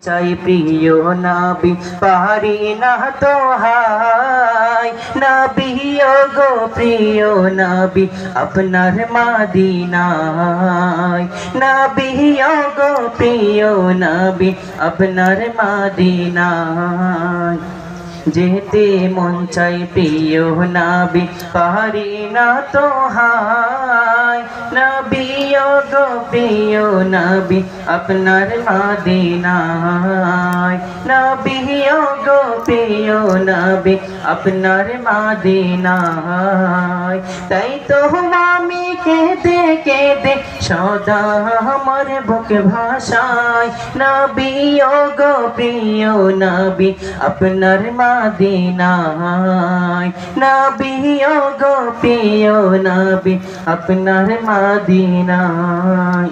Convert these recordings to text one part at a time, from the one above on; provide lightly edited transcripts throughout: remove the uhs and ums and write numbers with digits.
চাই প্রিয় নবী পারি না তো হাই নবী গো প্রিয় নবী আপনার মদিনায় নবী গো প্রিয় নবী আপনার মদিনায় যেতে মন চাই প্রিয় নবী পারি না তো হাই নবী গো প্রিয় নবী আপনার মদিনায় নবী গো প্রিয় নবী আপনার মদিনায় তাই তো আমি কেঁদে কেঁদে সদা আমার বুক ভাষায় নবী গো প্রিয় নবী আপনার মদিনায় নবী গো প্রিয় নবী আপনার মদিনায়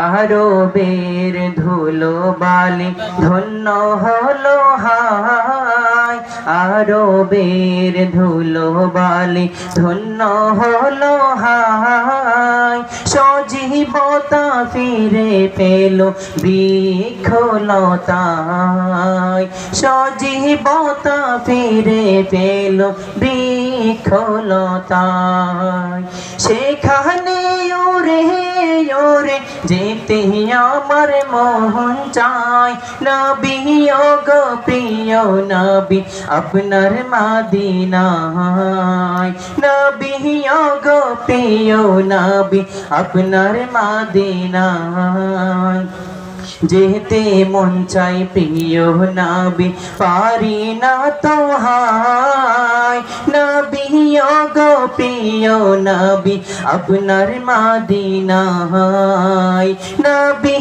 আরবের ধুলো বালি ধন্য হলো হায় আরবের ধুলো বালি ধন্য হলো হায় সজীবতা ফিরে পেল বৃক্ষলতায় সজীবতা ফিরে পেল বৃক্ষলতায় সেখানে ওরে ওরে যেতে আমার মন চায় নবী গো প্রিয় নবী আপনার মদিনায় নবী গো প্রিয় নবী আপনার মদিনায় যেতে মন চাই প্রিয় নবী পারি না তো হাই নবী গো প্রিয় নবী আপনার মদিনায় নবী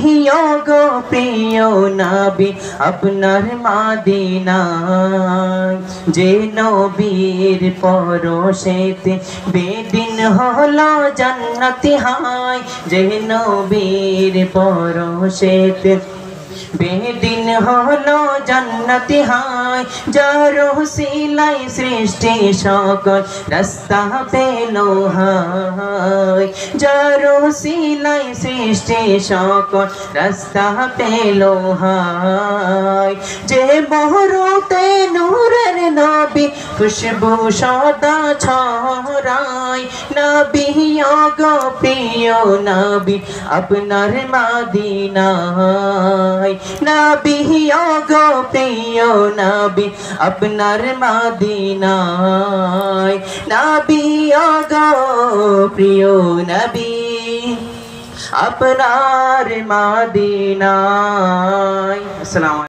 গো প্রিয় নবী আপনার মদিনায় যে নবীর পরশেতে বেদিন হলো জান্নাতি হায় যে নবীর পরশেতে বেদিন হলো জান্নাতি হায় যার ওসিলায় সৃষ্টি সকল রাস্তা পেল হায় যার ওসিলায় সৃষ্টি সকল রাস্তা পেল হায় যে বহরতে নূরের নবী খুশবু সদা ছড়ায় নবী গো প্রিয় নবী আপনার মদিনায় নবী গো প্রিয় নবী আপনার মদিনায় নবী গো প্রিয় নবী আপনার মদিনায়। আসসালামু